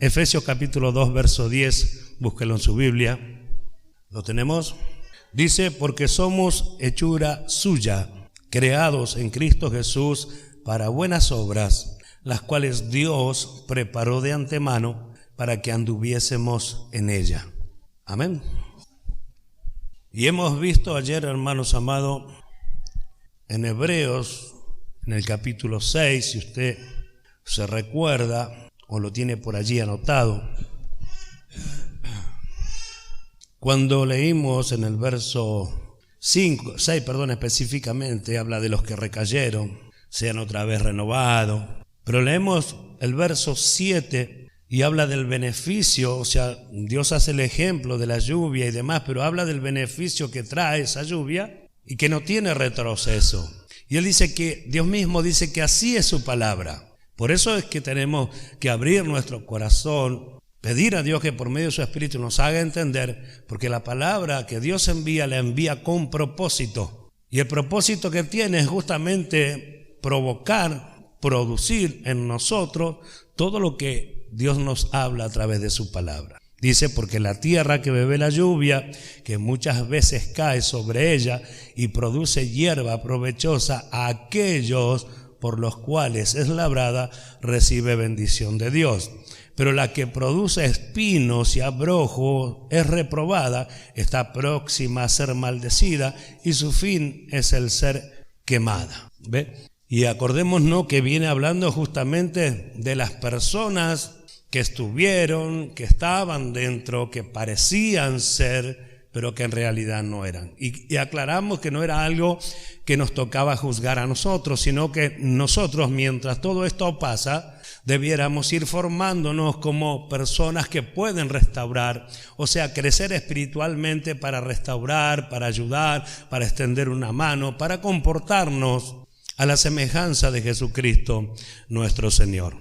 Efesios capítulo 2, verso 10, búsquelo en su Biblia. ¿Lo tenemos? Dice, porque somos hechura suya, creados en Cristo Jesús para buenas obras, las cuales Dios preparó de antemano para que anduviésemos en ella. Amén. Y hemos visto ayer, hermanos amados, en Hebreos, en el capítulo 6, si usted se recuerda o lo tiene por allí anotado, cuando leímos en el verso 6, específicamente, habla de los que recayeron, sean otra vez renovados. Pero leemos el verso 7 y habla del beneficio, o sea, Dios hace el ejemplo de la lluvia y demás, pero habla del beneficio que trae esa lluvia y que no tiene retroceso. Y Él dice que, Dios mismo dice que así es su palabra. Por eso es que tenemos que abrir nuestro corazón, pedir a Dios que por medio de su Espíritu nos haga entender, porque la palabra que Dios envía, la envía con propósito. Y el propósito que tiene es justamente provocar, producir en nosotros todo lo que Dios nos habla a través de su palabra. Dice, porque la tierra que bebe la lluvia, que muchas veces cae sobre ella y produce hierba provechosa a aquellos por los cuales es labrada, recibe bendición de Dios. Pero la que produce espinos y abrojos es reprobada, está próxima a ser maldecida y su fin es el ser quemada. ¿Ve? Y acordémonos que viene hablando justamente de las personas que estuvieron, que estaban dentro, que parecían ser, pero que en realidad no eran. Y aclaramos que no era algo que nos tocaba juzgar a nosotros, sino que nosotros, mientras todo esto pasa, debiéramos ir formándonos como personas que pueden restaurar, o sea, crecer espiritualmente para restaurar, para ayudar, para extender una mano, para comportarnos a la semejanza de Jesucristo nuestro Señor.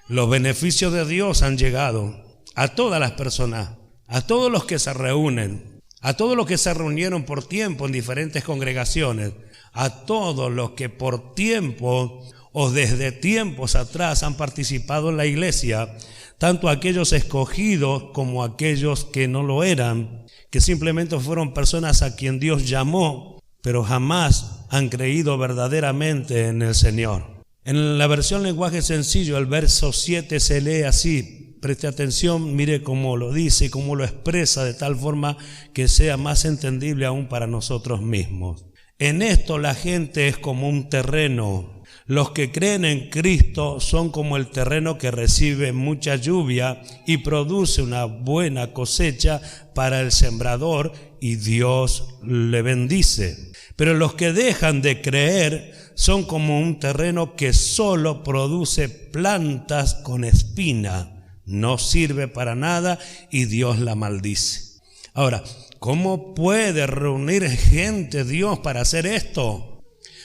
Los beneficios de Dios han llegado a todas las personas, a todos los que se reúnen, a todos los que se reunieron por tiempo en diferentes congregaciones, a todos los que por tiempo o desde tiempos atrás han participado en la iglesia, tanto aquellos escogidos como aquellos que no lo eran, que simplemente fueron personas a quien Dios llamó, pero jamás han creído verdaderamente en el Señor. En la versión lenguaje sencillo, el verso 7 se lee así. Preste atención, mire cómo lo dice y cómo lo expresa de tal forma que sea más entendible aún para nosotros mismos. En esto la gente es como un terreno. Los que creen en Cristo son como el terreno que recibe mucha lluvia y produce una buena cosecha para el sembrador y Dios le bendice. Pero los que dejan de creer son como un terreno que solo produce plantas con espina. No sirve para nada y Dios la maldice. Ahora, ¿cómo puede reunir gente Dios para hacer esto?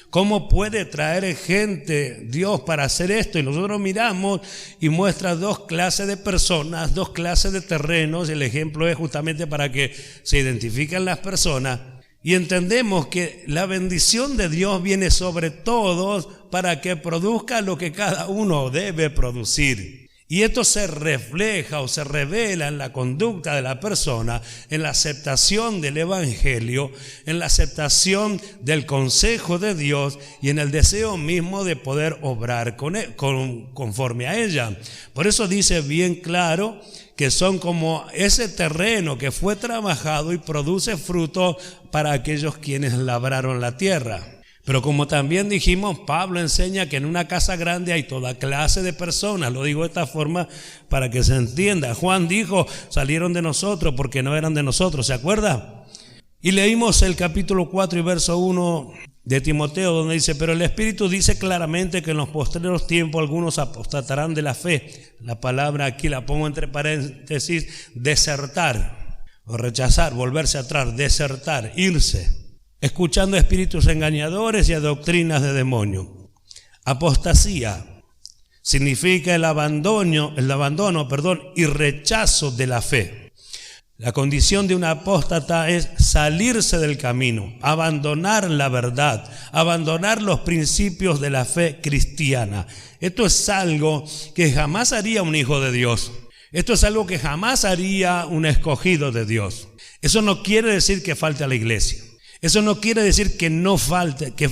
¿Cómo puede traer gente Dios para hacer esto? Y nosotros miramos y muestra dos clases de personas, dos clases de terrenos. El ejemplo es justamente para que se identifiquen las personas. Y entendemos que la bendición de Dios viene sobre todos para que produzca lo que cada uno debe producir. Y esto se refleja o se revela en la conducta de la persona, en la aceptación del evangelio, en la aceptación del consejo de Dios y en el deseo mismo de poder obrar conforme a ella. Por eso dice bien claro que son como ese terreno que fue trabajado y produce fruto para aquellos quienes labraron la tierra. Pero como también dijimos, Pablo enseña que en una casa grande hay toda clase de personas. Lo digo de esta forma para que se entienda. Juan dijo, salieron de nosotros porque no eran de nosotros, ¿se acuerda? Y leímos el capítulo 4 y verso 1 de Timoteo, donde dice, pero el Espíritu dice claramente que en los postreros tiempos algunos apostatarán de la fe. La palabra aquí la pongo entre paréntesis, desertar o rechazar, volverse atrás, desertar, irse. Escuchando a espíritus engañadores y a doctrinas de demonio. Apostasía significa el abandono, y rechazo de la fe. La condición de un apóstata es salirse del camino, abandonar la verdad, abandonar los principios de la fe cristiana. Esto es algo que jamás haría un hijo de Dios. Esto es algo que jamás haría un escogido de Dios. Eso no quiere decir que falte a la iglesia. Eso no quiere decir que no falte, que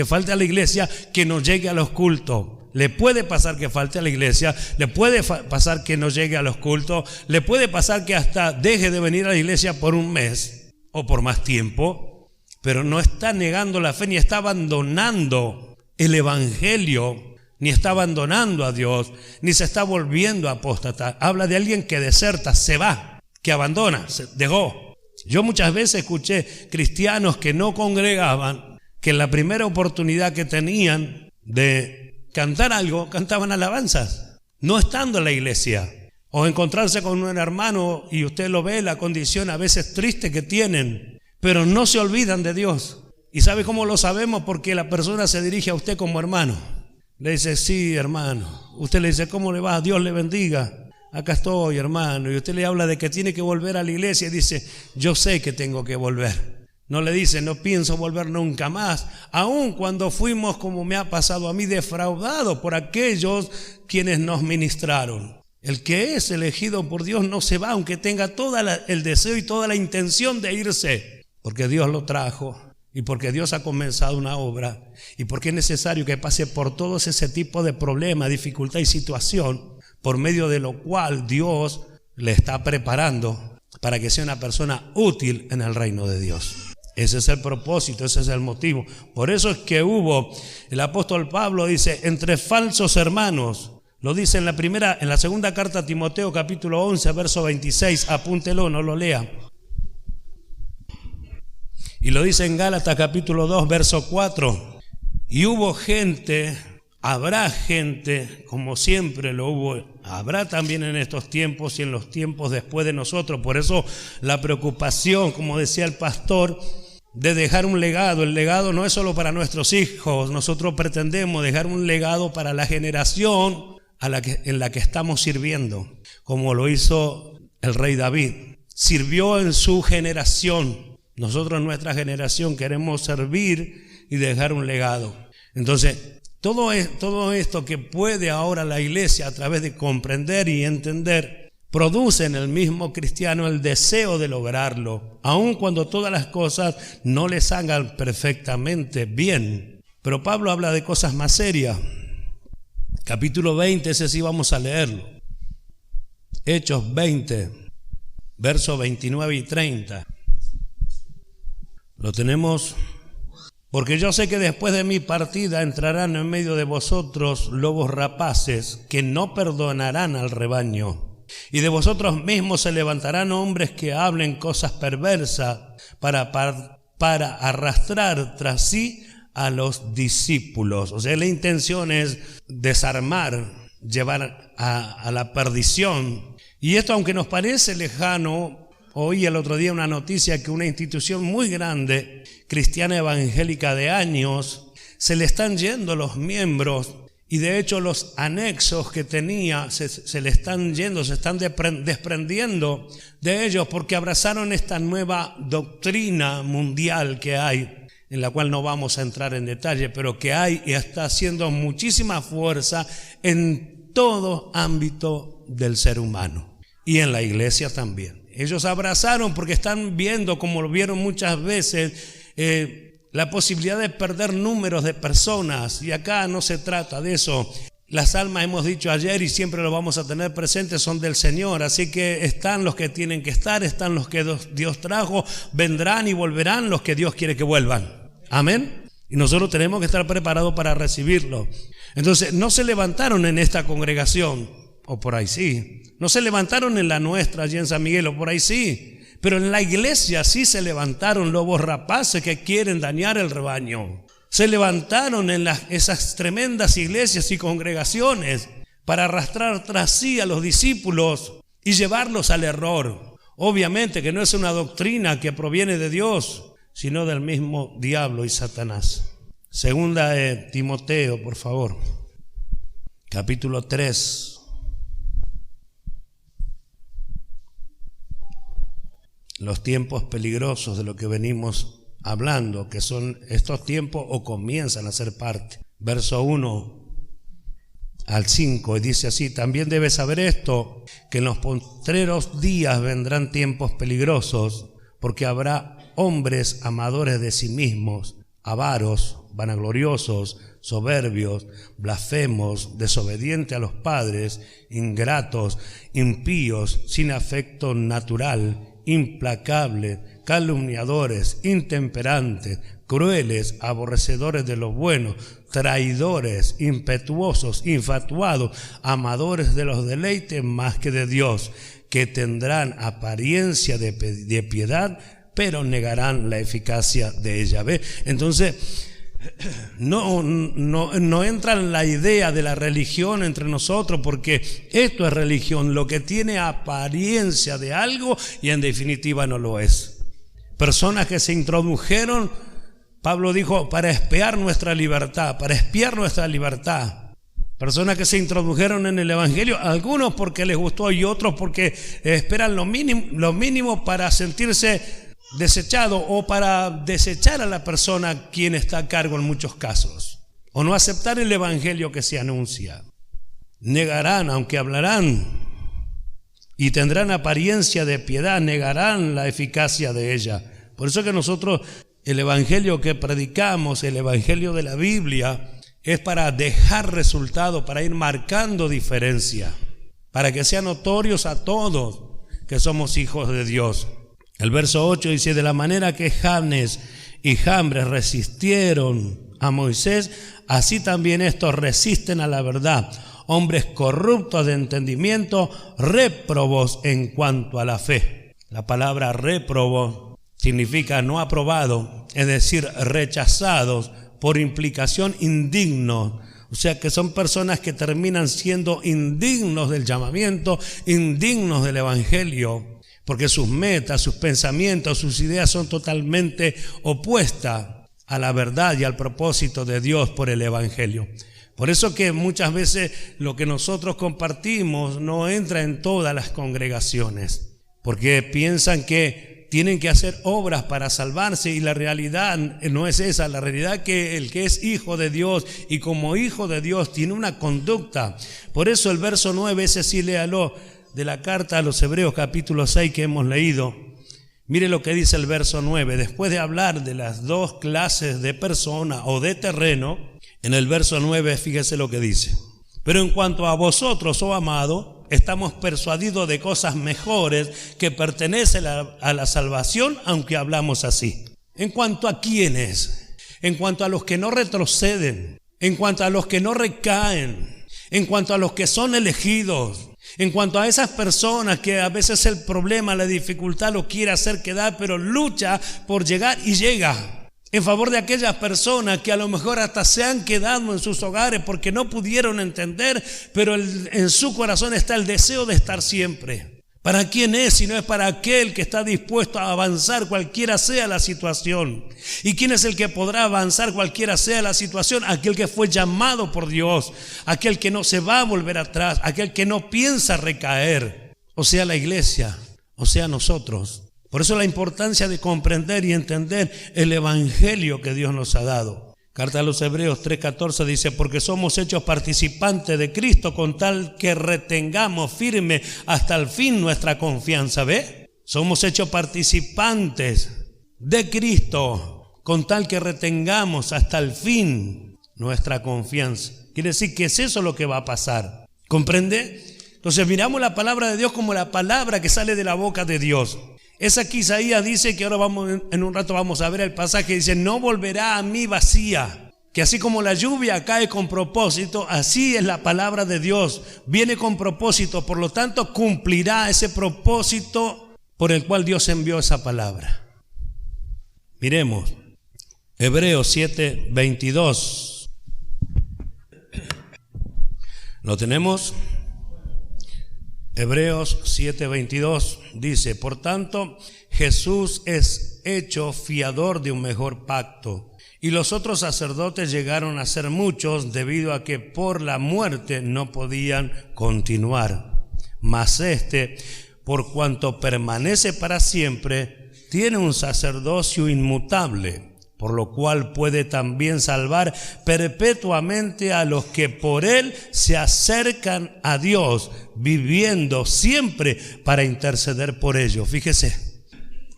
falte a la iglesia, que no llegue a los cultos. Le puede pasar que falte a la iglesia, le puede pasar que no llegue a los cultos, le puede pasar que hasta deje de venir a la iglesia por un mes o por más tiempo, pero no está negando la fe, ni está abandonando el evangelio, ni está abandonando a Dios, ni se está volviendo apóstata. Habla de alguien que deserta, se va, que abandona, se dejó. Yo muchas veces escuché cristianos que no congregaban, que en la primera oportunidad que tenían de cantar algo, cantaban alabanzas, no estando en la iglesia. O encontrarse con un hermano y usted lo ve, la condición a veces triste que tienen, pero no se olvidan de Dios. ¿Y sabe cómo lo sabemos? Porque la persona se dirige a usted como hermano. Le dice, sí, hermano. Usted le dice, ¿cómo le va? Dios le bendiga. Acá estoy, hermano. Y usted le habla de que tiene que volver a la iglesia y dice, yo sé que tengo que volver. No le dice, no pienso volver nunca más, aun cuando fuimos, como me ha pasado a mí, defraudados por aquellos quienes nos ministraron. El que es elegido por Dios no se va, aunque tenga todo el deseo y toda la intención de irse, porque Dios lo trajo y porque Dios ha comenzado una obra y porque es necesario que pase por todos ese tipo de problema, dificultad y situación, por medio de lo cual Dios le está preparando para que sea una persona útil en el reino de Dios. Ese es el propósito, ese es el motivo. Por eso es que el apóstol Pablo dice, entre falsos hermanos, lo dice en la segunda carta a Timoteo, capítulo 11, verso 26, apúntelo, no lo lea. Y lo dice en Gálatas, capítulo 2, verso 4, y hubo gente, habrá gente, como siempre lo hubo, habrá también en estos tiempos y en los tiempos después de nosotros. Por eso la preocupación, como decía el pastor, de dejar un legado. El legado no es solo para nuestros hijos, nosotros pretendemos dejar un legado para la generación en la que estamos sirviendo, como lo hizo el rey David. Sirvió en su generación. Nosotros en nuestra generación queremos servir y dejar un legado. Entonces, todo esto que puede ahora la iglesia, a través de comprender y entender, produce en el mismo cristiano el deseo de lograrlo, aun cuando todas las cosas no le salgan perfectamente bien. Pero Pablo habla de cosas más serias. Capítulo 20, ese sí vamos a leerlo. Hechos 20, versos 29 y 30. Lo tenemos. Porque yo sé que después de mi partida entrarán en medio de vosotros lobos rapaces que no perdonarán al rebaño. Y de vosotros mismos se levantarán hombres que hablen cosas perversas para arrastrar tras sí a los discípulos. O sea, la intención es desarmar, llevar a la perdición. Y esto, aunque nos parece lejano, oí el otro día una noticia que una institución muy grande, cristiana evangélica de años, se le están yendo los miembros. Y de hecho los anexos que tenía se le están yendo, se están desprendiendo de ellos porque abrazaron esta nueva doctrina mundial que hay, en la cual no vamos a entrar en detalle, pero que hay y está haciendo muchísima fuerza en todo ámbito del ser humano y en la iglesia también. Ellos abrazaron porque están viendo, como lo vieron muchas veces, la posibilidad de perder números de personas, y acá no se trata de eso. Las almas, hemos dicho ayer y siempre lo vamos a tener presentes, son del Señor, así que están los que tienen que estar, están los que Dios trajo, vendrán y volverán los que Dios quiere que vuelvan. Amén. Y nosotros tenemos que estar preparados para recibirlo. Entonces, no se levantaron en esta congregación, o por ahí sí, no se levantaron en la nuestra allí en San Miguel, o por ahí sí. Pero en la iglesia sí se levantaron lobos rapaces que quieren dañar el rebaño. Se levantaron en esas tremendas iglesias y congregaciones para arrastrar tras sí a los discípulos y llevarlos al error. Obviamente que no es una doctrina que proviene de Dios, sino del mismo diablo y Satanás. Segunda de Timoteo, por favor, capítulo 3. Los tiempos peligrosos de lo que venimos hablando, que son estos tiempos o comienzan a ser parte. Verso 1. al 5, y dice así: también debes saber esto, que en los postreros días vendrán tiempos peligrosos, porque habrá hombres amadores de sí mismos, avaros, vanagloriosos, soberbios, blasfemos, desobedientes a los padres, ingratos, impíos, sin afecto natural, implacables, calumniadores, intemperantes, crueles, aborrecedores de lo bueno, traidores, impetuosos, infatuados, amadores de los deleites más que de Dios, que tendrán apariencia de piedad, pero negarán la eficacia de ella. ¿Ve? Entonces, no entra en la idea de la religión entre nosotros, porque esto es religión, lo que tiene apariencia de algo y en definitiva no lo es. Personas que se introdujeron, Pablo dijo, para espiar nuestra libertad, Personas que se introdujeron en el evangelio, algunos porque les gustó y otros porque esperan lo mínimo para sentirse desechado o para desechar a la persona quien está a cargo en muchos casos, o no aceptar el evangelio que se anuncia. Negarán, aunque hablarán y tendrán apariencia de piedad, negarán la eficacia de ella. Por eso que nosotros, el evangelio que predicamos, el evangelio de la Biblia, es para dejar resultado, para ir marcando diferencia, para que sean notorios a todos que somos hijos de Dios. El verso 8 dice: de la manera que Janes y Jambres resistieron a Moisés, así también estos resisten a la verdad, hombres corruptos de entendimiento, réprobos en cuanto a la fe. La palabra réprobo significa no aprobado, es decir, rechazados, por implicación indignos. O sea que son personas que terminan siendo indignos del llamamiento, indignos del evangelio, porque sus metas, sus pensamientos, sus ideas son totalmente opuestas a la verdad y al propósito de Dios por el evangelio. Por eso que muchas veces lo que nosotros compartimos no entra en todas las congregaciones, porque piensan que tienen que hacer obras para salvarse, y la realidad no es esa. La realidad es que el que es hijo de Dios y como hijo de Dios tiene una conducta. Por eso el verso 9, ese sí léalo, de la carta a los Hebreos capítulo 6 que hemos leído. Mire lo que dice el verso 9, después de hablar de las dos clases de persona o de terreno, en el verso 9 fíjese lo que dice: pero en cuanto a vosotros, oh amado, estamos persuadidos de cosas mejores que pertenecen a la salvación, aunque hablamos así. En cuanto a quiénes, en cuanto a los que no retroceden, en cuanto a los que no recaen, en cuanto a los que son elegidos, en cuanto a esas personas que a veces el problema, la dificultad lo quiere hacer quedar, pero lucha por llegar y llega. En favor de aquellas personas que a lo mejor hasta se han quedado en sus hogares porque no pudieron entender, pero en su corazón está el deseo de estar siempre. ¿Para quién es? Si no es para aquel que está dispuesto a avanzar cualquiera sea la situación. ¿Y quién es el que podrá avanzar cualquiera sea la situación? Aquel que fue llamado por Dios, aquel que no se va a volver atrás, aquel que no piensa recaer, o sea la iglesia, o sea nosotros. Por eso la importancia de comprender y entender el evangelio que Dios nos ha dado. Carta a los Hebreos 3:14 dice: porque somos hechos participantes de Cristo con tal que retengamos firme hasta el fin nuestra confianza. ¿Ve? Somos hechos participantes de Cristo con tal que retengamos hasta el fin nuestra confianza. Quiere decir que es eso lo que va a pasar. ¿Comprende? Entonces miramos la palabra de Dios como la palabra que sale de la boca de Dios. Es aquí Isaías dice, que ahora en un rato vamos a ver el pasaje, dice: no volverá a mí vacía, que así como la lluvia cae con propósito, así es la palabra de Dios, viene con propósito, por lo tanto cumplirá ese propósito por el cual Dios envió esa palabra. Miremos, Hebreos 7:22, ¿lo tenemos? Hebreos 7:22 dice: por tanto, Jesús es hecho fiador de un mejor pacto, y los otros sacerdotes llegaron a ser muchos debido a que por la muerte no podían continuar. Mas este, por cuanto permanece para siempre, tiene un sacerdocio inmutable, por lo cual puede también salvar perpetuamente a los que por él se acercan a Dios, viviendo siempre para interceder por ellos. Fíjese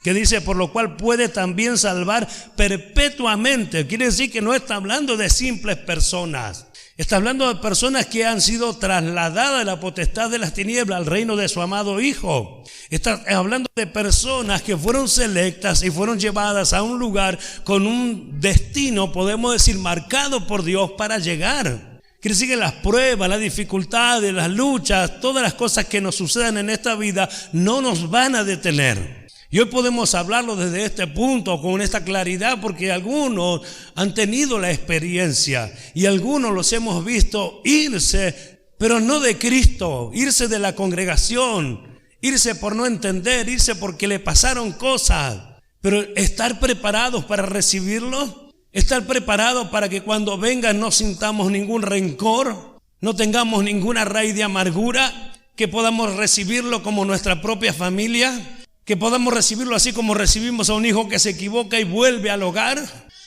que dice, por lo cual puede también salvar perpetuamente. Quiere decir que no está hablando de simples personas. Está hablando de personas que han sido trasladadas de la potestad de las tinieblas al reino de su amado Hijo. Está hablando de personas que fueron selectas y fueron llevadas a un lugar con un destino, podemos decir, marcado por Dios para llegar. Quiere decir que las pruebas, las dificultades, las luchas, todas las cosas que nos sucedan en esta vida no nos van a detener. Y hoy podemos hablarlo desde este punto con esta claridad, porque algunos han tenido la experiencia y algunos los hemos visto irse, pero no de Cristo, irse de la congregación, irse por no entender, irse porque le pasaron cosas, pero estar preparados para recibirlo, estar preparados para que cuando vengan no sintamos ningún rencor, no tengamos ninguna raíz de amargura, que podamos recibirlo como nuestra propia familia, que podamos recibirlo así como recibimos a un hijo que se equivoca y vuelve al hogar.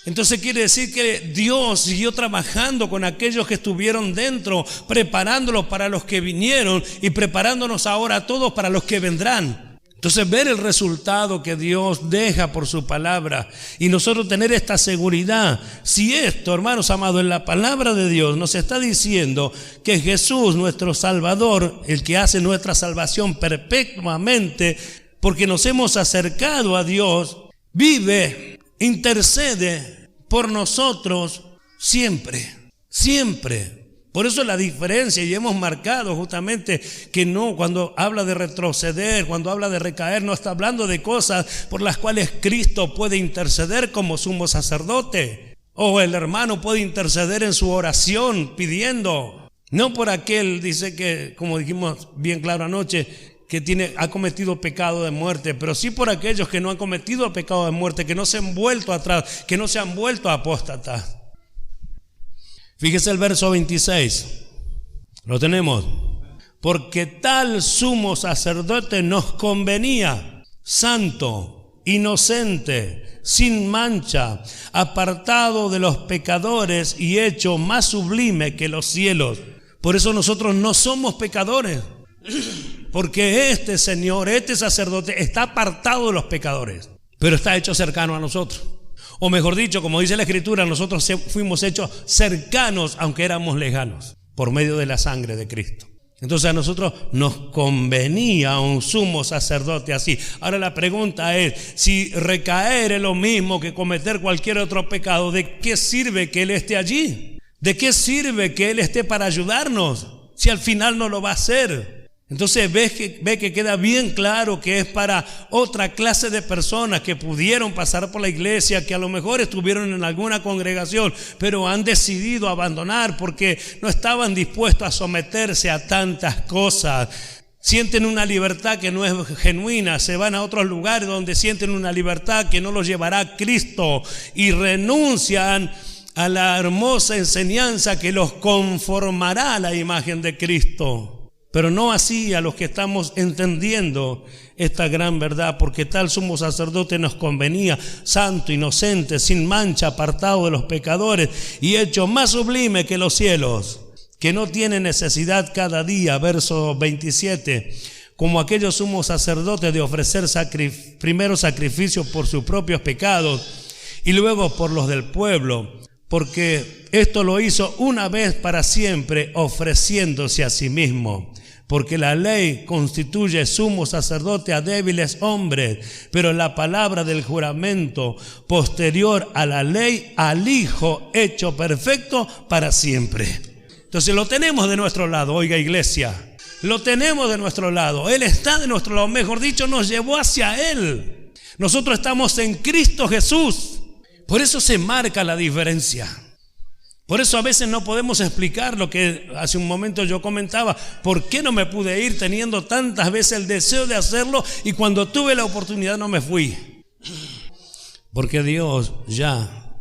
Entonces quiere decir que Dios siguió trabajando con aquellos que estuvieron dentro, preparándolos para los que vinieron y preparándonos ahora todos para los que vendrán. Entonces ver el resultado que Dios deja por su palabra y nosotros tener esta seguridad. Si esto, hermanos amados, en la palabra de Dios nos está diciendo que Jesús, nuestro Salvador, el que hace nuestra salvación perpetuamente, porque nos hemos acercado a Dios, vive, intercede por nosotros siempre, siempre. Por eso la diferencia, y hemos marcado justamente que no, cuando habla de retroceder, cuando habla de recaer, no está hablando de cosas por las cuales Cristo puede interceder como sumo sacerdote, o el hermano puede interceder en su oración pidiendo, no por aquel, dice que, como dijimos bien claro anoche, que ha cometido pecado de muerte, pero sí por aquellos que no han cometido pecado de muerte, que no se han vuelto atrás, que no se han vuelto apóstatas. Fíjese el verso 26, lo tenemos. Porque tal sumo sacerdote nos convenía, santo, inocente, sin mancha, apartado de los pecadores y hecho más sublime que los cielos. Por eso nosotros no somos pecadores, porque este Señor, este sacerdote está apartado de los pecadores, pero está hecho cercano a nosotros. O mejor dicho, como dice la Escritura, nosotros fuimos hechos cercanos aunque éramos lejanos, por medio de la sangre de Cristo. Entonces a nosotros nos convenía un sumo sacerdote así. Ahora la pregunta es, si recaer es lo mismo que cometer cualquier otro pecado, ¿de qué sirve que Él esté allí? ¿De qué sirve que Él esté para ayudarnos si al final no lo va a hacer? Entonces ve que queda bien claro que es para otra clase de personas que pudieron pasar por la iglesia, que a lo mejor estuvieron en alguna congregación, pero han decidido abandonar porque no estaban dispuestos a someterse a tantas cosas. Sienten una libertad que no es genuina, se van a otros lugares donde sienten una libertad que no los llevará a Cristo y renuncian a la hermosa enseñanza que los conformará a la imagen de Cristo. Pero no así a los que estamos entendiendo esta gran verdad, porque tal sumo sacerdote nos convenía, santo, inocente, sin mancha, apartado de los pecadores y hecho más sublime que los cielos, que no tiene necesidad cada día, verso 27, como aquellos sumos sacerdotes de ofrecer primero sacrificios por sus propios pecados y luego por los del pueblo, porque esto lo hizo una vez para siempre, ofreciéndose a sí mismo. Porque la ley constituye sumo sacerdote a débiles hombres, pero la palabra del juramento posterior a la ley, al Hijo hecho perfecto para siempre. Entonces lo tenemos de nuestro lado, oiga iglesia, lo tenemos de nuestro lado. Él está de nuestro lado, mejor dicho, nos llevó hacia Él. Nosotros estamos en Cristo Jesús. Por eso se marca la diferencia. Por eso a veces no podemos explicar lo que hace un momento yo comentaba. ¿Por qué no me pude ir teniendo tantas veces el deseo de hacerlo y cuando tuve la oportunidad no me fui? Porque Dios ya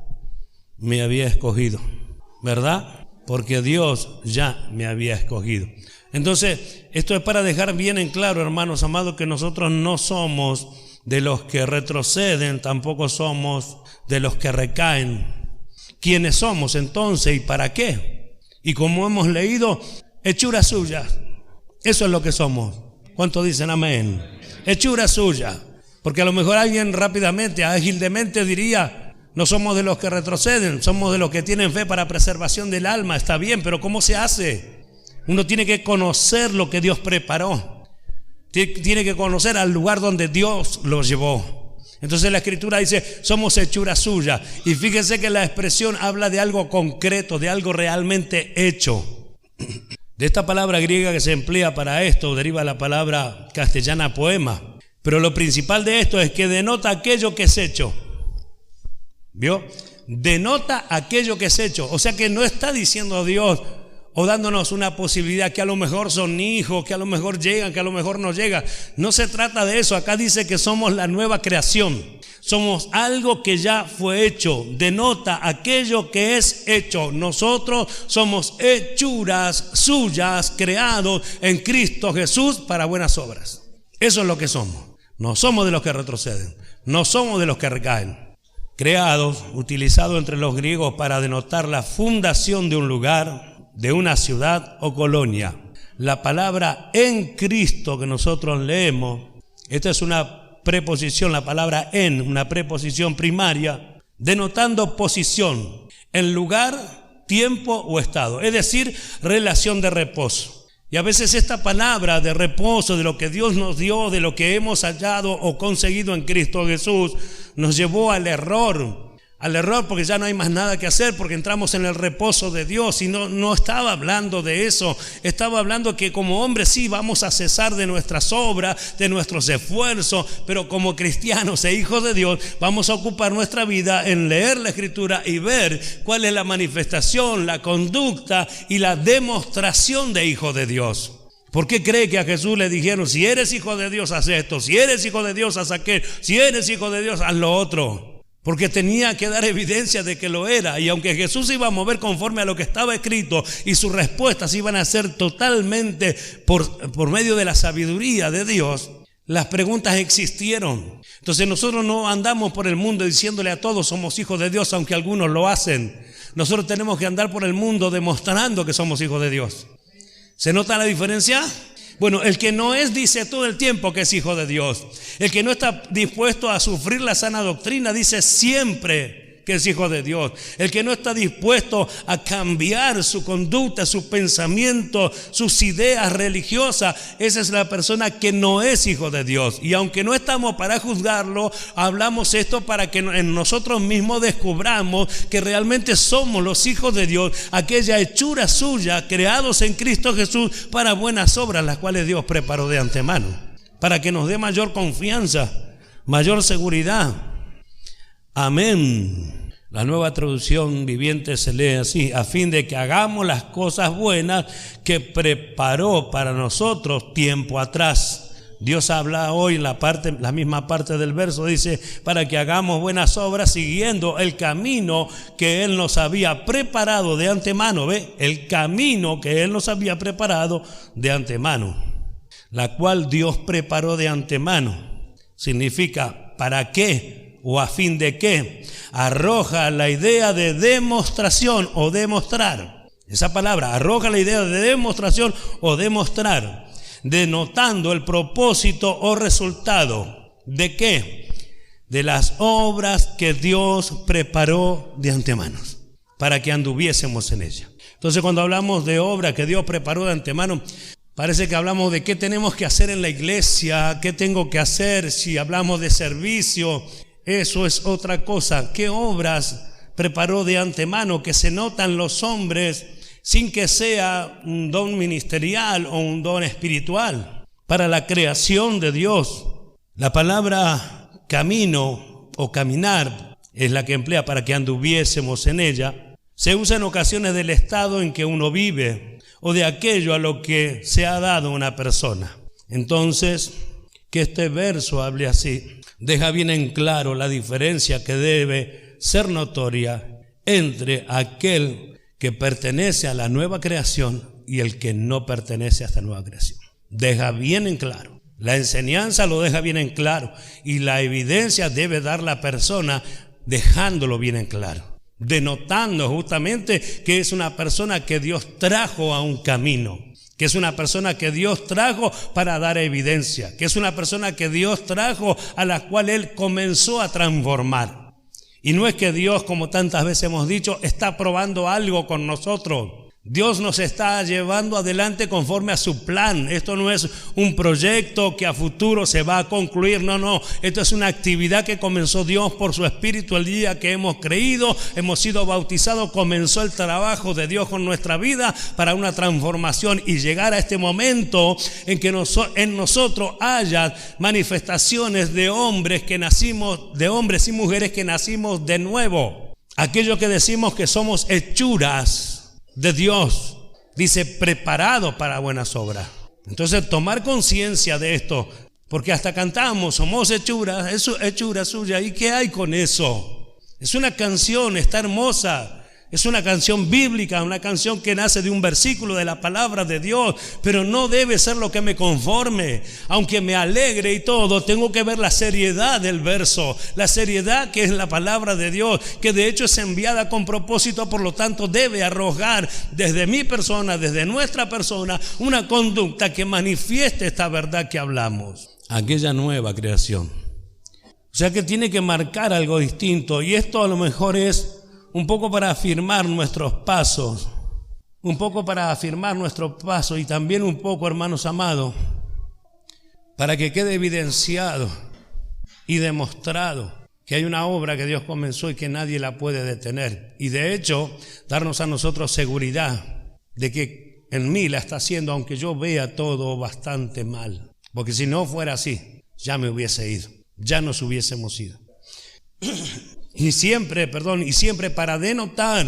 me había escogido, ¿verdad? Porque Dios ya me había escogido. Entonces, esto es para dejar bien en claro, hermanos amados, que nosotros no somos de los que retroceden, tampoco somos de los que recaen. ¿Quiénes somos entonces y para qué? Y como hemos leído, hechura suya. Eso es lo que somos. ¿Cuántos dicen amén? Hechura suya. Porque a lo mejor alguien rápidamente, ágilmente diría, no somos de los que retroceden, somos de los que tienen fe para preservación del alma. Está bien, pero ¿cómo se hace? Uno tiene que conocer lo que Dios preparó. Tiene que conocer al lugar donde Dios lo llevó. Entonces la Escritura dice, somos hechura suya. Y fíjense que la expresión habla de algo concreto, de algo realmente hecho. De esta palabra griega que se emplea para esto deriva la palabra castellana poema. Pero lo principal de esto es que denota aquello que es hecho. ¿Vio? Denota aquello que es hecho. O sea que no está diciendo Dios o dándonos una posibilidad que a lo mejor son hijos, que a lo mejor llegan, que a lo mejor no llegan. No se trata de eso. Acá dice que somos la nueva creación. Somos algo que ya fue hecho. Denota aquello que es hecho. Nosotros somos hechuras suyas, creados en Cristo Jesús para buenas obras. Eso es lo que somos. No somos de los que retroceden. No somos de los que recaen. Creados, utilizado entre los griegos para denotar la fundación de un lugar, de una ciudad o colonia. La palabra en Cristo que nosotros leemos, esta es una preposición, la palabra en, una preposición primaria, denotando posición en lugar, tiempo o estado, es decir, relación de reposo. Y a veces esta palabra de reposo, de lo que Dios nos dio, de lo que hemos hallado o conseguido en Cristo Jesús, nos llevó al error porque ya no hay más nada que hacer, porque entramos en el reposo de Dios. Y no estaba hablando de eso, estaba hablando que como hombres sí vamos a cesar de nuestras obras, de nuestros esfuerzos, pero como cristianos e hijos de Dios vamos a ocupar nuestra vida en leer la Escritura y ver cuál es la manifestación, la conducta y la demostración de hijos de Dios. ¿Por qué cree que a Jesús le dijeron, si eres hijo de Dios haz esto, si eres hijo de Dios haz aquello, si eres hijo de Dios haz lo otro? Porque tenía que dar evidencia de que lo era. Y aunque Jesús se iba a mover conforme a lo que estaba escrito y sus respuestas iban a ser totalmente por medio de la sabiduría de Dios, las preguntas existieron. Entonces nosotros no andamos por el mundo diciéndole a todos somos hijos de Dios, aunque algunos lo hacen. Nosotros tenemos que andar por el mundo demostrando que somos hijos de Dios. ¿Se nota la diferencia? Bueno, el que no es dice todo el tiempo que es hijo de Dios. El que no está dispuesto a sufrir la sana doctrina dice siempre que es hijo de Dios. El que no está dispuesto a cambiar su conducta, su pensamiento, sus ideas religiosas, esa es la persona que no es hijo de Dios. Y aunque no estamos para juzgarlo, hablamos esto para que en nosotros mismos descubramos que realmente somos los hijos de Dios, aquella hechura suya, creados en Cristo Jesús para buenas obras, las cuales Dios preparó de antemano, para que nos dé mayor confianza, mayor seguridad. Amén. La Nueva Traducción Viviente se lee así: a fin de que hagamos las cosas buenas que preparó para nosotros tiempo atrás. Dios habla hoy en la misma parte del verso, dice, para que hagamos buenas obras siguiendo el camino que Él nos había preparado de antemano. ¿Ve? El camino que Él nos había preparado de antemano, la cual Dios preparó de antemano. Significa, ¿para qué? ¿O a fin de qué? Arroja la idea de demostración o demostrar. Esa palabra arroja la idea de demostración o demostrar, denotando el propósito o resultado. ¿De qué? De las obras que Dios preparó de antemano, para que anduviésemos en ella. Entonces, cuando hablamos de obras que Dios preparó de antemano, parece que hablamos de qué tenemos que hacer en la iglesia, qué tengo que hacer. Si hablamos de servicio, eso es otra cosa. ¿Qué obras preparó de antemano que se notan los hombres sin que sea un don ministerial o un don espiritual para la creación de Dios? La palabra camino o caminar es la que emplea para que anduviésemos en ella. Se usa en ocasiones del estado en que uno vive o de aquello a lo que se ha dado una persona. Entonces, que este verso hable así deja bien en claro la diferencia que debe ser notoria entre aquel que pertenece a la nueva creación y el que no pertenece a esta nueva creación. Deja bien en claro La enseñanza lo deja bien en claro y la evidencia debe dar la persona dejándolo bien en claro, denotando justamente que es una persona que Dios trajo a un camino, que es una persona que Dios trajo para dar evidencia, que es una persona que Dios trajo a la cual Él comenzó a transformar. Y no es que Dios, como tantas veces hemos dicho, está probando algo con nosotros. Dios nos está llevando adelante conforme a su plan. Esto no es un proyecto que a futuro se va a concluir, no. Esto es una actividad que comenzó Dios por su Espíritu el día que hemos creído, hemos sido bautizados, comenzó el trabajo de Dios con nuestra vida para una transformación y llegar a este momento en que en nosotros haya manifestaciones de hombres que nacimos, de hombres y mujeres que nacimos de nuevo. Aquellos que decimos que somos hechuras de Dios, dice, preparado para buenas obras. Entonces tomar conciencia de esto, porque hasta cantamos, somos hechuras, es hechura suya. ¿Y qué hay con eso? Es una canción, está hermosa. Es una canción bíblica, una canción que nace de un versículo de la palabra de Dios, pero no debe ser lo que me conforme. Aunque me alegre y todo, tengo que ver la seriedad del verso, la seriedad que es la palabra de Dios, que de hecho es enviada con propósito, por lo tanto debe arrojar desde mi persona, desde nuestra persona, una conducta que manifieste esta verdad que hablamos. Aquella nueva creación. O sea que tiene que marcar algo distinto, y esto a lo mejor es un poco para afirmar nuestros pasos, y también un poco, hermanos amados, para que quede evidenciado y demostrado que hay una obra que Dios comenzó y que nadie la puede detener. Y de hecho, darnos a nosotros seguridad de que en mí la está haciendo, aunque yo vea todo bastante mal. Porque si no fuera así, ya me hubiese ido, ya nos hubiésemos ido. Y siempre para denotar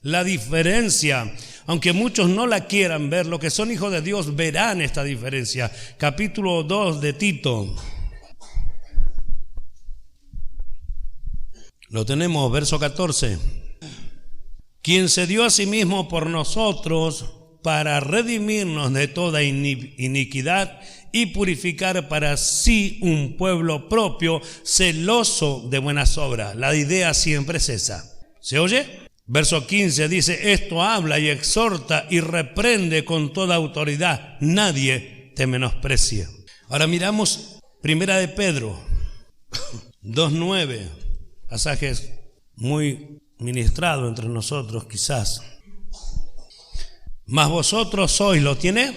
la diferencia, aunque muchos no la quieran ver, los que son hijos de Dios verán esta diferencia. Capítulo 2 de Tito. Lo tenemos, verso 14. Quien se dio a sí mismo por nosotros para redimirnos de toda iniquidad y purificar para sí un pueblo propio, celoso de buenas obras. La idea siempre es esa. ¿Se oye? Verso 15 dice, esto habla y exhorta y reprende con toda autoridad. Nadie te menosprecie. Ahora miramos Primera de Pedro 2:9, pasajes muy ministrados entre nosotros quizás. Mas vosotros sois, ¿lo tiene?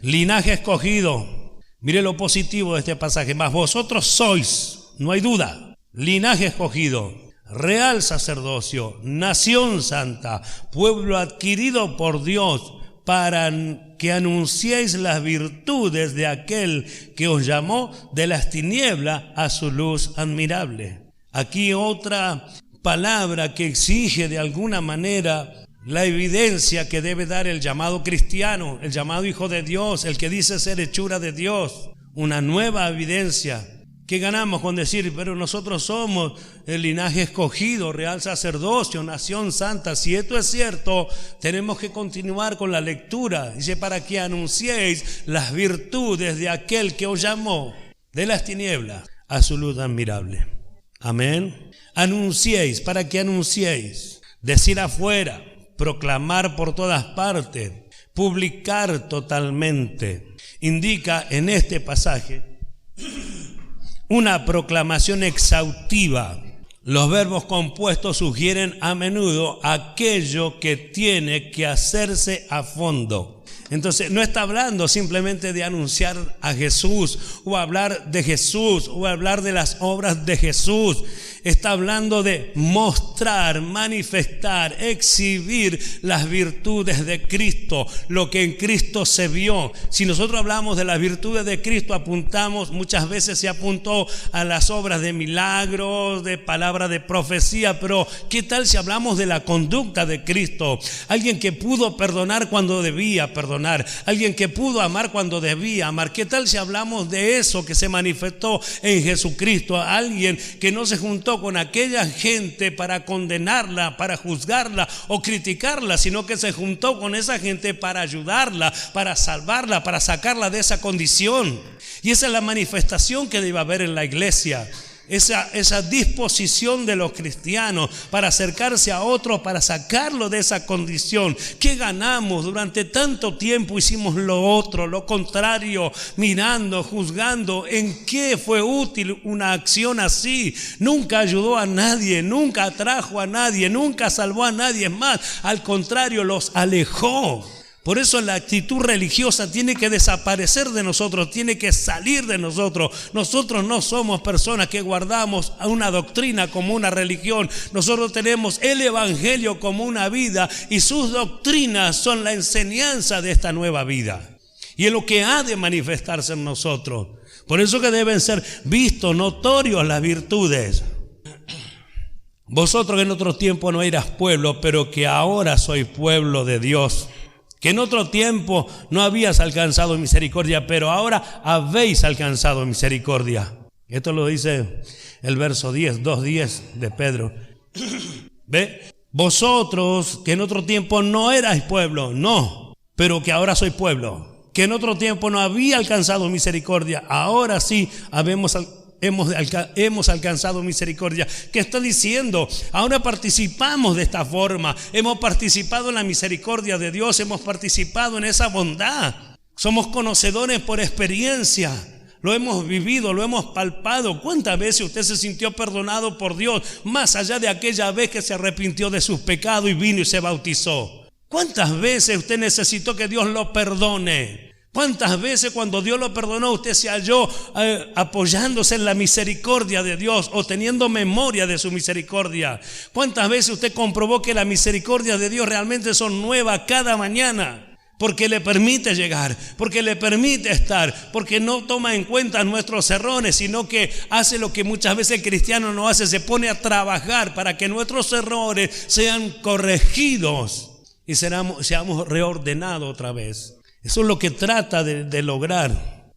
Linaje escogido. Mire lo positivo de este pasaje. Mas vosotros sois, no hay duda, linaje escogido, real sacerdocio, nación santa, pueblo adquirido por Dios, para que anunciéis las virtudes de aquel que os llamó de las tinieblas a su luz admirable. Aquí otra palabra que exige de alguna manera la evidencia que debe dar el llamado cristiano, el llamado hijo de Dios, el que dice ser hechura de Dios. Una nueva evidencia. ¿Qué ganamos con decir, pero nosotros somos el linaje escogido, real sacerdocio, nación santa? Si esto es cierto, tenemos que continuar con la lectura. Dice, para que anunciéis las virtudes de aquel que os llamó de las tinieblas a su luz admirable. Amén. Anunciéis, para que anunciéis, decir afuera, proclamar por todas partes, publicar totalmente. Indica en este pasaje una proclamación exhaustiva. Los verbos compuestos sugieren a menudo aquello que tiene que hacerse a fondo. Entonces no está hablando simplemente de anunciar a Jesús o hablar de Jesús o hablar de las obras de Jesús. Está hablando de mostrar, manifestar, exhibir las virtudes de Cristo, lo que en Cristo se vio. Si nosotros hablamos de las virtudes de Cristo, apuntamos, muchas veces se apuntó a las obras de milagros, de palabra de profecía, pero ¿qué tal si hablamos de la conducta de Cristo? Alguien que pudo perdonar cuando debía perdonar, alguien que pudo amar cuando debía amar. ¿Qué tal si hablamos de eso que se manifestó en Jesucristo? Alguien que no se juntó juntó con aquella gente para condenarla, para juzgarla o criticarla, sino que se juntó con esa gente para ayudarla, para salvarla, para sacarla de esa condición. Y esa es la manifestación que debe haber en la iglesia. Esa disposición de los cristianos para acercarse a otros, para sacarlo de esa condición. ¿Qué ganamos? Durante tanto tiempo hicimos lo otro, lo contrario, mirando, juzgando. ¿En qué fue útil una acción así? Nunca ayudó a nadie, nunca atrajo a nadie, nunca salvó a nadie más. Al contrario, los alejó. Por eso la actitud religiosa tiene que desaparecer de nosotros, tiene que salir de nosotros. Nosotros no somos personas que guardamos una doctrina como una religión. Nosotros tenemos el evangelio como una vida y sus doctrinas son la enseñanza de esta nueva vida. Y es lo que ha de manifestarse en nosotros. Por eso que deben ser vistos, notorios las virtudes. Vosotros que en otro tiempo no eras pueblo, pero que ahora sois pueblo de Dios. Que en otro tiempo no habías alcanzado misericordia, pero ahora habéis alcanzado misericordia. Esto lo dice el verso 10, 2:10 de Pedro. ¿Ve? Vosotros que en otro tiempo no erais pueblo, no, pero que ahora sois pueblo. Que en otro tiempo no había alcanzado misericordia, ahora sí hemos alcanzado misericordia. ¿Qué está diciendo? Ahora participamos de esta forma. Hemos participado en la misericordia de Dios. Hemos participado en esa bondad. Somos conocedores por experiencia. Lo hemos vivido, lo hemos palpado. ¿Cuántas veces usted se sintió perdonado por Dios? Más allá de aquella vez que se arrepintió de sus pecados y vino y se bautizó. ¿Cuántas veces usted necesitó que Dios lo perdone? ¿Cuántas veces cuando Dios lo perdonó usted se halló apoyándose en la misericordia de Dios o teniendo memoria de su misericordia? ¿Cuántas veces usted comprobó que la misericordia de Dios realmente son nuevas cada mañana? Porque le permite llegar, porque le permite estar, porque no toma en cuenta nuestros errores, sino que hace lo que muchas veces el cristiano no hace, se pone a trabajar para que nuestros errores sean corregidos y seamos reordenados otra vez. Eso es lo que trata de lograr.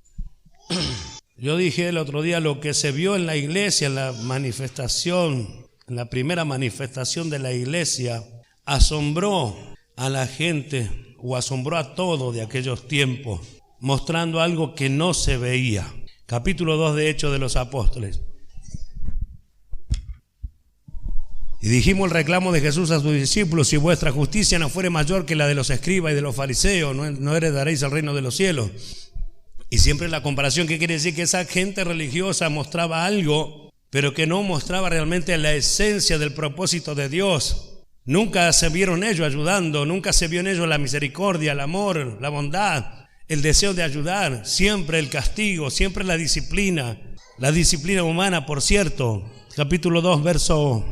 Yo dije el otro día, lo que se vio en la iglesia, en la manifestación, en la primera manifestación de la iglesia, asombró a la gente o asombró a todos de aquellos tiempos, mostrando algo que no se veía. Capítulo 2 de Hechos de los Apóstoles. Y dijimos el reclamo de Jesús a sus discípulos: si vuestra justicia no fuere mayor que la de los escribas y de los fariseos, no heredaréis el reino de los cielos. Y siempre la comparación, que quiere decir que esa gente religiosa mostraba algo, pero que no mostraba realmente la esencia del propósito de Dios. Nunca se vieron ellos ayudando, nunca se vio en ellos la misericordia, el amor, la bondad, el deseo de ayudar, siempre el castigo, siempre la disciplina humana, por cierto. Capítulo 2, verso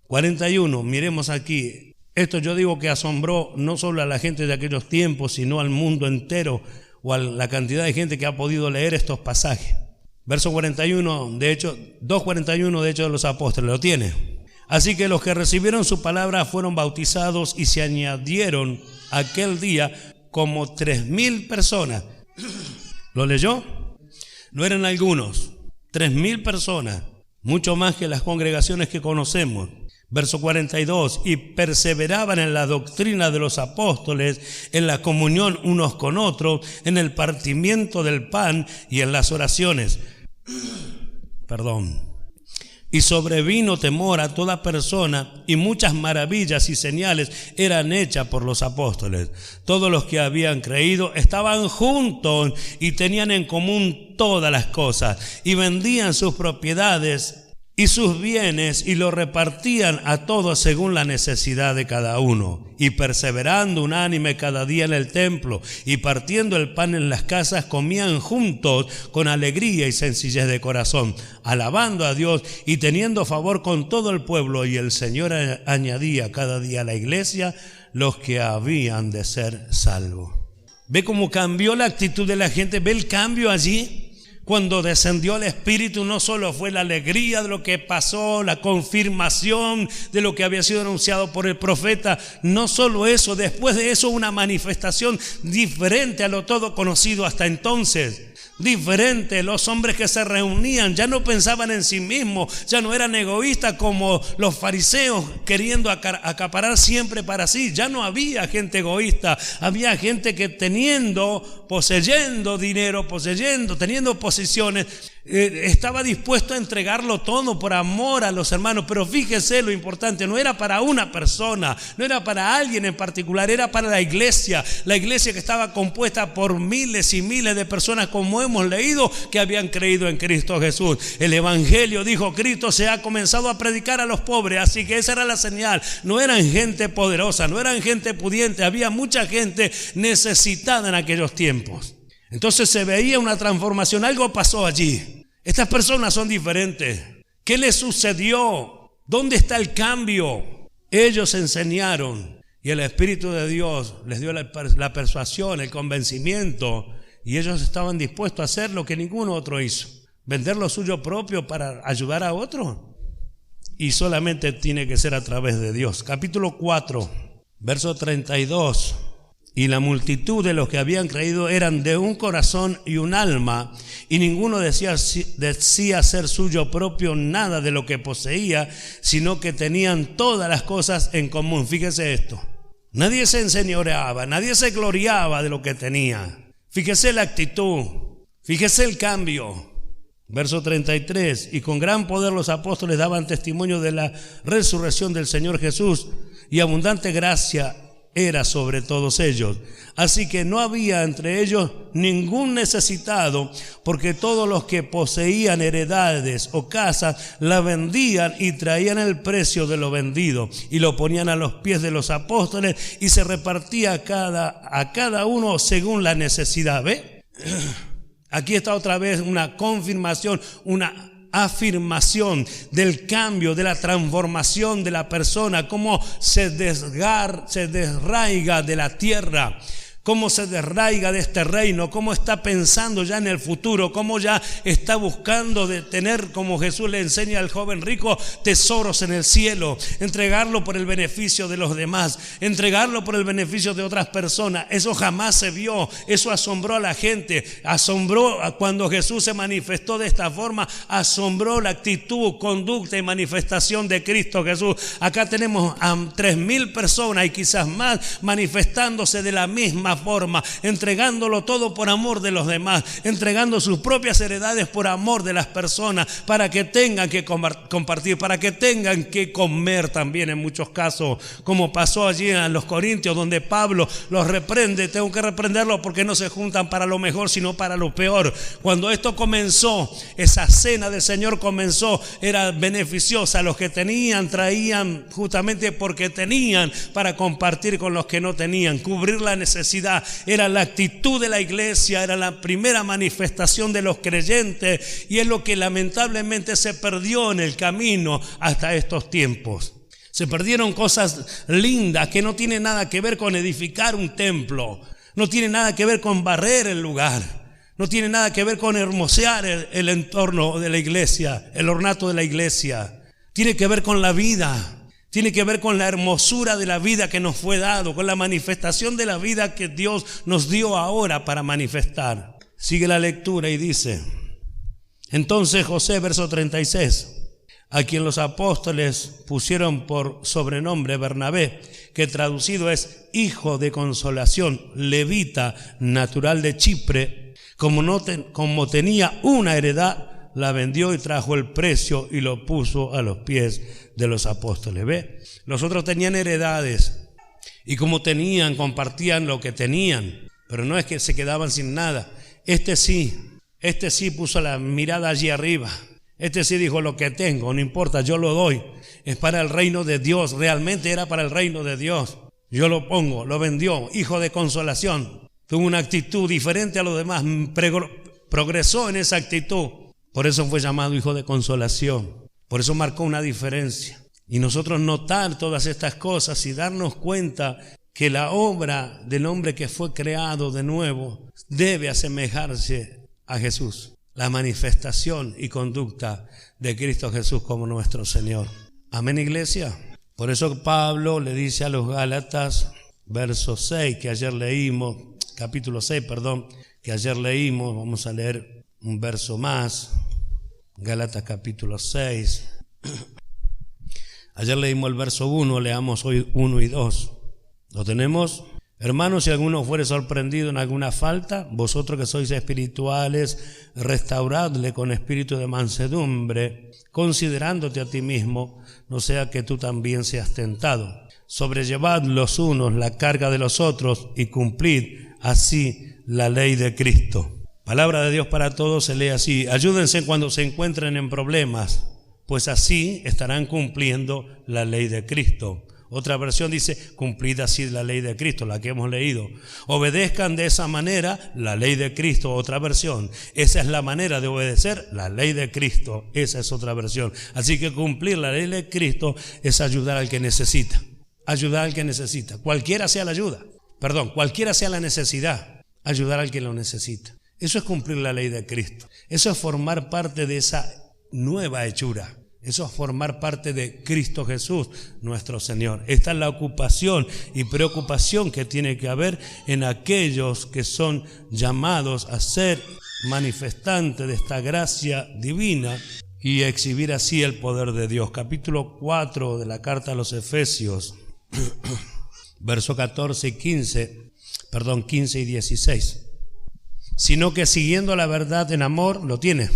41, miremos aquí. Esto yo digo que asombró no solo a la gente de aquellos tiempos, sino al mundo entero, o a la cantidad de gente que ha podido leer estos pasajes. Verso 41, de hecho, 2:41 de Hechos de los Apóstoles, ¿lo tiene? Así que los que recibieron su palabra fueron bautizados y se añadieron aquel día como 3,000 personas. ¿Lo leyó? No eran algunos, 3,000 personas, mucho más que las congregaciones que conocemos. Verso 42, y perseveraban en la doctrina de los apóstoles, en la comunión unos con otros, en el partimiento del pan y en las oraciones. Y sobrevino temor a toda persona, y muchas maravillas y señales eran hechas por los apóstoles. Todos los que habían creído estaban juntos y tenían en común todas las cosas, y vendían sus propiedades y sus bienes y lo repartían a todos según la necesidad de cada uno. Y perseverando unánime cada día en el templo y partiendo el pan en las casas, comían juntos con alegría y sencillez de corazón, alabando a Dios y teniendo favor con todo el pueblo. Y el Señor añadía cada día a la iglesia los que habían de ser salvos. ¿Ve cómo cambió la actitud de la gente? ¿Ve el cambio allí? Cuando descendió el Espíritu, no solo fue la alegría de lo que pasó, la confirmación de lo que había sido anunciado por el profeta, no solo eso, después de eso una manifestación diferente a lo todo conocido hasta entonces. diferente. Los hombres que se reunían ya no pensaban en sí mismos, ya no eran egoístas como los fariseos queriendo acaparar siempre para sí. Ya no había gente egoísta, había gente que poseyendo dinero, teniendo posiciones, estaba dispuesto a entregarlo todo por amor a los hermanos. Pero fíjese lo importante, no era para una persona, no era para alguien en particular, era para la iglesia que estaba compuesta por miles y miles de personas, como hemos leído, que habían creído en Cristo Jesús. El evangelio, dijo Cristo, se ha comenzado a predicar a los pobres, así que esa era la señal. No eran gente poderosa, no eran gente pudiente, había mucha gente necesitada en aquellos tiempos. Entonces se veía una transformación, algo pasó allí. Estas personas son diferentes. ¿Qué les sucedió? ¿Dónde está el cambio? Ellos enseñaron y el Espíritu de Dios les dio la persuasión, el convencimiento, y ellos estaban dispuestos a hacer lo que ninguno otro hizo: vender lo suyo propio para ayudar a otro. Y solamente tiene que ser a través de Dios. Capítulo 4, verso 32. Y la multitud de los que habían creído eran de un corazón y un alma, y ninguno decía ser suyo propio nada de lo que poseía, sino que tenían todas las cosas en común. Fíjese esto: nadie se enseñoreaba, nadie se gloriaba de lo que tenía. Fíjese la actitud, fíjese el cambio. Verso 33, y con gran poder los apóstoles daban testimonio de la resurrección del Señor Jesús, y abundante gracia era sobre todos ellos. Así que no había entre ellos ningún necesitado, porque todos los que poseían heredades o casas la vendían y traían el precio de lo vendido y lo ponían a los pies de los apóstoles, y se repartía a cada uno según la necesidad. ¿Ve? Aquí está otra vez una confirmación, una afirmación del cambio, de la transformación de la persona, cómo se desraiga de la tierra, cómo se desraiga de este reino, cómo está pensando ya en el futuro, cómo ya está buscando de tener, como Jesús le enseña al joven rico, tesoros en el cielo, entregarlo por el beneficio de los demás, entregarlo por el beneficio de otras personas. Eso jamás se vio, eso asombró a la gente, asombró cuando Jesús se manifestó de esta forma, asombró la actitud, conducta y manifestación de Cristo Jesús. Acá tenemos a 3,000 personas y quizás más manifestándose de la misma forma, entregándolo todo por amor de los demás, entregando sus propias heredades por amor de las personas, para que tengan que compartir, para que tengan que comer también en muchos casos, como pasó allí en los Corintios, donde Pablo los reprende. Tengo que reprenderlos porque no se juntan para lo mejor, sino para lo peor. Cuando esto comenzó, esa cena del Señor comenzó, era beneficiosa. Los que tenían, traían justamente porque tenían, para compartir con los que no tenían, cubrir la necesidad. Era la actitud de la iglesia, era la primera manifestación de los creyentes, y es lo que lamentablemente se perdió en el camino hasta estos tiempos. Se perdieron cosas lindas que no tienen nada que ver con edificar un templo, no tienen nada que ver con barrer el lugar, no tiene nada que ver con hermosear el entorno de la iglesia, el ornato de la iglesia. Tiene que ver con la vida. Tiene que ver con la hermosura de la vida que nos fue dado, con la manifestación de la vida que Dios nos dio ahora para manifestar. Sigue la lectura y dice: entonces José, verso 36, a quien los apóstoles pusieron por sobrenombre Bernabé, que traducido es hijo de consolación, levita, natural de Chipre, como tenía una heredad, la vendió y trajo el precio y lo puso a los pies de los apóstoles. ¿Ve? Los otros tenían heredades y como tenían, compartían lo que tenían, pero no es que se quedaban sin nada. Este sí puso la mirada allí arriba. Este sí dijo: lo que tengo, no importa, yo lo doy. Es para el reino de Dios, realmente era para el reino de Dios. Yo lo pongo, lo vendió, hijo de consolación. Tuvo una actitud diferente a los demás, progresó en esa actitud. Por eso fue llamado hijo de consolación. Por eso marcó una diferencia. Y nosotros notar todas estas cosas y darnos cuenta que la obra del hombre que fue creado de nuevo debe asemejarse a Jesús. La manifestación y conducta de Cristo Jesús como nuestro Señor. Amén, iglesia. Por eso Pablo le dice a los Gálatas, verso 6, que ayer leímos, capítulo 6, que que ayer leímos. Vamos a leer un verso más, Gálatas capítulo 6. Ayer leímos el verso 1, leamos hoy 1 y 2. ¿Lo tenemos? Hermanos, si alguno fuere sorprendido en alguna falta, vosotros que sois espirituales, restauradle con espíritu de mansedumbre, considerándote a ti mismo, no sea que tú también seas tentado. Sobrellevad los unos la carga de los otros y cumplid así la ley de Cristo. Palabra de Dios para todos se lee así: ayúdense cuando se encuentren en problemas, pues así estarán cumpliendo la ley de Cristo. Otra versión dice: cumplid así la ley de Cristo, la que hemos leído. Obedezcan de esa manera la ley de Cristo. Otra versión: esa es la manera de obedecer la ley de Cristo. Esa es otra versión. Así que cumplir la ley de Cristo es ayudar al que necesita. Ayudar al que necesita. Cualquiera sea la ayuda. Cualquiera sea la necesidad. Ayudar al que lo necesita. Eso es cumplir la ley de Cristo. Eso es formar parte de esa nueva hechura. Eso es formar parte de Cristo Jesús, nuestro Señor. Esta es la ocupación y preocupación que tiene que haber en aquellos que son llamados a ser manifestantes de esta gracia divina y exhibir así el poder de Dios. Capítulo 4 de la carta a los Efesios, verso 15 y 16. Sino que siguiendo la verdad en amor, ¿lo tiene?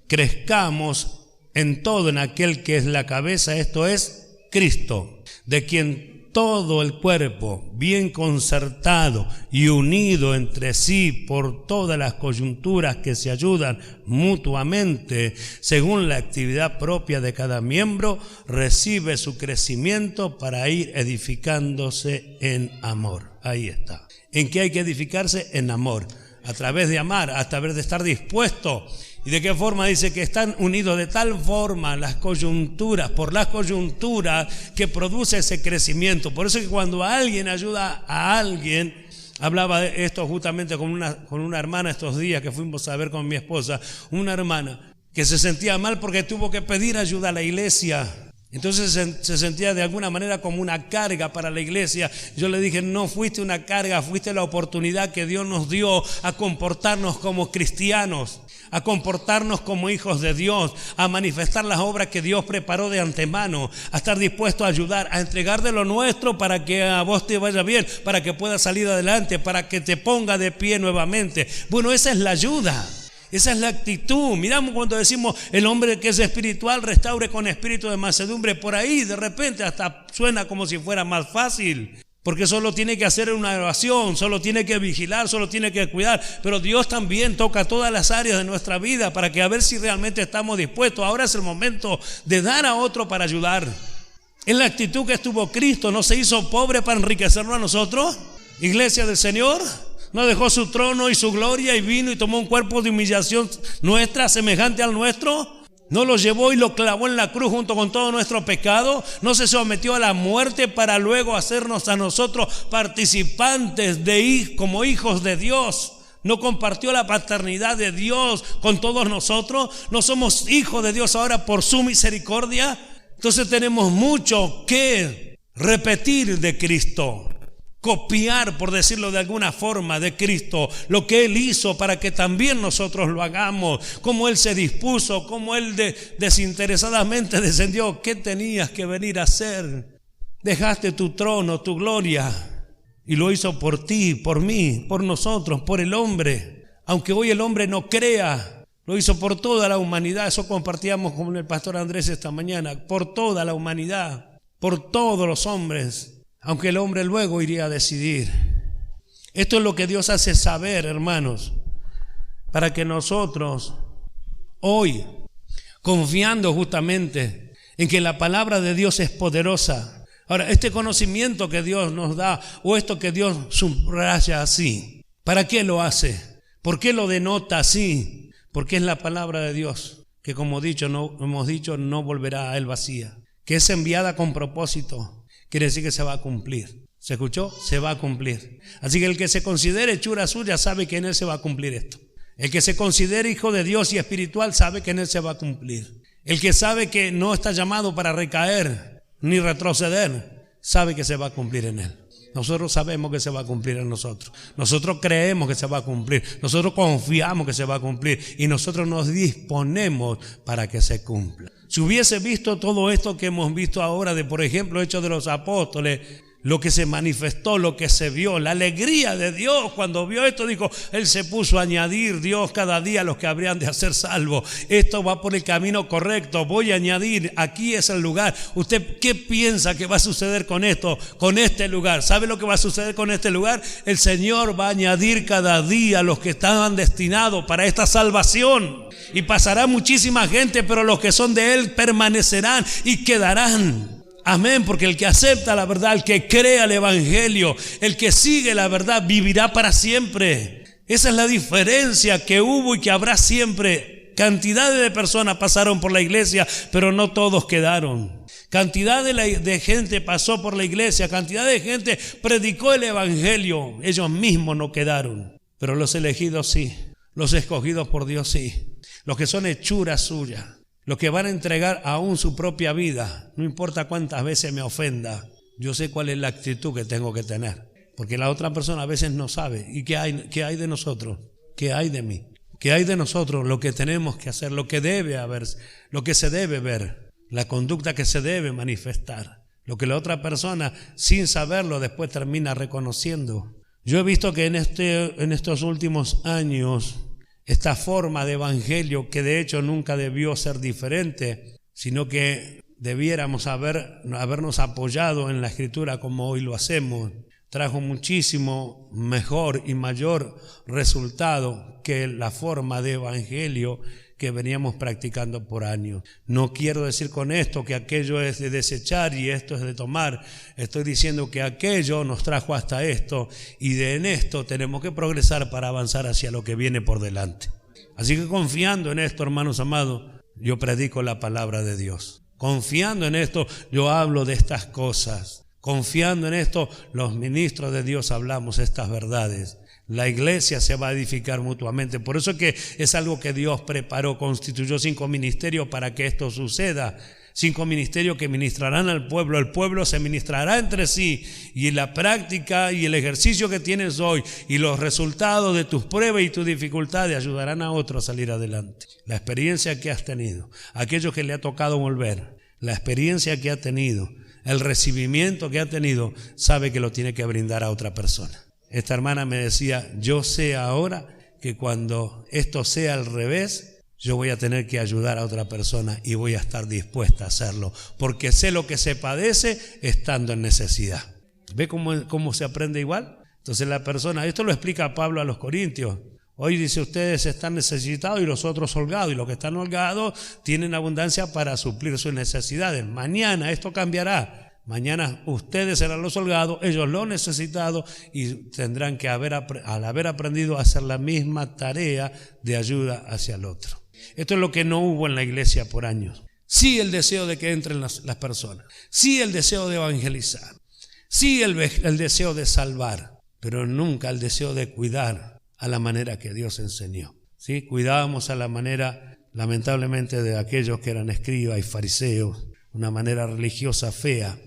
Crezcamos en todo en aquel que es la cabeza, esto es Cristo, de quien todo el cuerpo, bien concertado y unido entre sí por todas las coyunturas que se ayudan mutuamente, según la actividad propia de cada miembro, recibe su crecimiento para ir edificándose en amor. Ahí está. ¿En qué hay que edificarse? En amor. A través de amar, a través de estar dispuesto. ¿Y de qué forma? Dice que están unidos de tal forma las coyunturas, por las coyunturas que produce ese crecimiento. Por eso que cuando alguien ayuda a alguien, hablaba de esto justamente con una hermana estos días que fuimos a ver con mi esposa, una hermana que se sentía mal porque tuvo que pedir ayuda a la iglesia. Entonces se sentía de alguna manera como una carga para la iglesia. Yo le dije: no fuiste una carga, fuiste la oportunidad que Dios nos dio a comportarnos como cristianos, a comportarnos como hijos de Dios, a manifestar las obras que Dios preparó de antemano, a estar dispuesto a ayudar, a entregar de lo nuestro para que a vos te vaya bien, para que puedas salir adelante, para que te ponga de pie nuevamente. Bueno, esa es la ayuda. Esa es la actitud. Miramos cuando decimos el hombre que es espiritual restaure con espíritu de mansedumbre. Por ahí de repente hasta suena como si fuera más fácil, porque solo tiene que hacer una oración, solo tiene que vigilar, solo tiene que cuidar. Pero Dios también toca todas las áreas de nuestra vida para que a ver si realmente estamos dispuestos. Ahora es el momento de dar a otro para ayudar. Es la actitud que estuvo Cristo. ¿No se hizo pobre para enriquecernos a nosotros? Iglesia del Señor. No dejó su trono y su gloria y vino y tomó un cuerpo de humillación nuestra, semejante al nuestro. No lo llevó y lo clavó en la cruz junto con todo nuestro pecado. No se sometió a la muerte para luego hacernos a nosotros participantes como hijos de Dios. No compartió la paternidad de Dios con todos nosotros. No somos hijos de Dios ahora por su misericordia. Entonces tenemos mucho que repetir de Cristo. Copiar, por decirlo de alguna forma, de Cristo, lo que Él hizo para que también nosotros lo hagamos, cómo Él se dispuso, cómo Él desinteresadamente descendió. ¿Qué tenías que venir a hacer? Dejaste tu trono, tu gloria, y lo hizo por ti, por mí, por nosotros, por el hombre. Aunque hoy el hombre no crea, lo hizo por toda la humanidad. Eso compartíamos con el pastor Andrés esta mañana. Por toda la humanidad, por todos los hombres. Aunque el hombre luego iría a decidir. Esto es lo que Dios hace saber, hermanos, para que nosotros hoy, confiando justamente en que la palabra de Dios es poderosa. Ahora, este conocimiento que Dios nos da, o esto que Dios subraya así, ¿para qué lo hace? ¿Por qué lo denota así? Porque es la palabra de Dios, que como hemos dicho, no volverá a Él vacía, que es enviada con propósito. Quiere decir que se va a cumplir. ¿Se escuchó? Se va a cumplir. Así que el que se considere hechura suya sabe que en Él se va a cumplir esto. El que se considere hijo de Dios y espiritual sabe que en Él se va a cumplir. El que sabe que no está llamado para recaer ni retroceder, sabe que se va a cumplir en Él. Nosotros sabemos que se va a cumplir en nosotros. Nosotros creemos que se va a cumplir. Nosotros confiamos que se va a cumplir. Y nosotros nos disponemos para que se cumpla. Si hubiese visto todo esto que hemos visto ahora, de por ejemplo Hechos de los Apóstoles, lo que se manifestó, lo que se vio, la alegría de Dios cuando vio esto, dijo, Él se puso a añadir Dios cada día a los que habrían de hacer salvo. Esto va por el camino correcto, voy a añadir, aquí es el lugar. ¿Usted qué piensa que va a suceder con esto, con este lugar? ¿Sabe lo que va a suceder con este lugar? El Señor va a añadir cada día a los que estaban destinados para esta salvación. Y pasará muchísima gente, pero los que son de Él permanecerán y quedarán. Amén, porque el que acepta la verdad, el que crea el evangelio, el que sigue la verdad, vivirá para siempre. Esa es la diferencia que hubo y que habrá siempre. Cantidades de personas pasaron por la iglesia, pero no todos quedaron. Cantidad de gente pasó por la iglesia, cantidad de gente predicó el evangelio. Ellos mismos no quedaron, pero los elegidos sí, los escogidos por Dios sí, los que son hechura suya. Los que van a entregar aún su propia vida, no importa cuántas veces me ofenda, yo sé cuál es la actitud que tengo que tener. Porque la otra persona a veces no sabe. ¿Y qué hay de nosotros? ¿Qué hay de mí? ¿Qué hay de nosotros? Lo que tenemos que hacer, lo que debe haber, lo que se debe ver, la conducta que se debe manifestar. Lo que la otra persona, sin saberlo, después termina reconociendo. Yo he visto que en estos últimos años, esta forma de evangelio, que de hecho nunca debió ser diferente, sino que debiéramos habernos apoyado en la Escritura como hoy lo hacemos, trajo muchísimo mejor y mayor resultado que la forma de evangelio que veníamos practicando por años. No quiero decir con esto que aquello es de desechar y esto es de tomar. Estoy diciendo que aquello nos trajo hasta esto y en esto tenemos que progresar para avanzar hacia lo que viene por delante. Así que confiando en esto, hermanos amados, yo predico la palabra de Dios. Confiando en esto, yo hablo de estas cosas. Confiando en esto, los ministros de Dios hablamos estas verdades. La iglesia se va a edificar mutuamente. Por eso es que es algo que Dios preparó, constituyó 5 ministerios para que esto suceda. 5 ministerios que ministrarán al pueblo. El pueblo se ministrará entre sí. Y la práctica y el ejercicio que tienes hoy y los resultados de tus pruebas y tus dificultades ayudarán a otros a salir adelante. La experiencia que has tenido, aquellos que le ha tocado volver, la experiencia que ha tenido, el recibimiento que ha tenido, sabe que lo tiene que brindar a otra persona. Esta hermana me decía, yo sé ahora que cuando esto sea al revés, yo voy a tener que ayudar a otra persona y voy a estar dispuesta a hacerlo, porque sé lo que se padece estando en necesidad. ¿Ve cómo se aprende igual? Entonces la persona, esto lo explica Pablo a los Corintios. Hoy dice, ustedes están necesitados y los otros holgados, y los que están holgados tienen abundancia para suplir sus necesidades. Mañana esto cambiará. Mañana ustedes serán los holgados, ellos los necesitados, y tendrán que al haber aprendido a hacer la misma tarea de ayuda hacia el otro. Esto es lo que no hubo en la iglesia por años. Sí, el deseo de que entren las personas, sí, el deseo de evangelizar, sí, el deseo de salvar, pero nunca el deseo de cuidar a la manera que Dios enseñó. ¿Sí? Cuidábamos a la manera, lamentablemente, de aquellos que eran escribas y fariseos, una manera religiosa fea.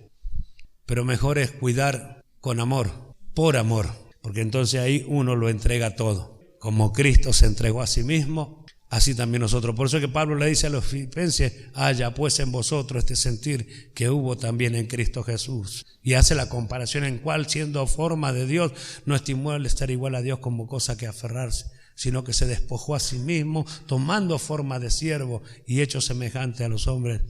Pero mejor es cuidar con amor, por amor, porque entonces ahí uno lo entrega todo. Como Cristo se entregó a sí mismo, así también nosotros. Por eso que Pablo le dice a los filipenses, haya pues en vosotros este sentir que hubo también en Cristo Jesús. Y hace la comparación en cual, siendo forma de Dios, no estimó el estar igual a Dios como cosa que aferrarse, sino que se despojó a sí mismo, tomando forma de siervo y hecho semejante a los hombres,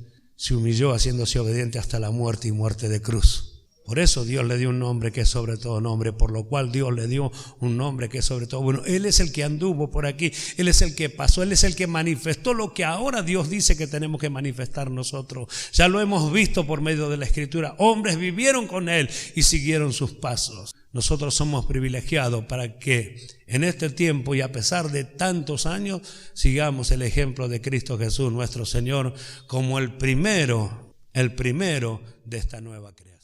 se humilló haciéndose obediente hasta la muerte y muerte de cruz. Por eso Dios le dio un nombre que es sobre todo nombre, por lo cual Dios le dio un nombre que es sobre todo. Bueno, Él es el que anduvo por aquí, Él es el que pasó, Él es el que manifestó lo que ahora Dios dice que tenemos que manifestar nosotros. Ya lo hemos visto por medio de la Escritura. Hombres vivieron con Él y siguieron sus pasos. Nosotros somos privilegiados para que en este tiempo y a pesar de tantos años sigamos el ejemplo de Cristo Jesús, nuestro Señor, como el primero de esta nueva creación.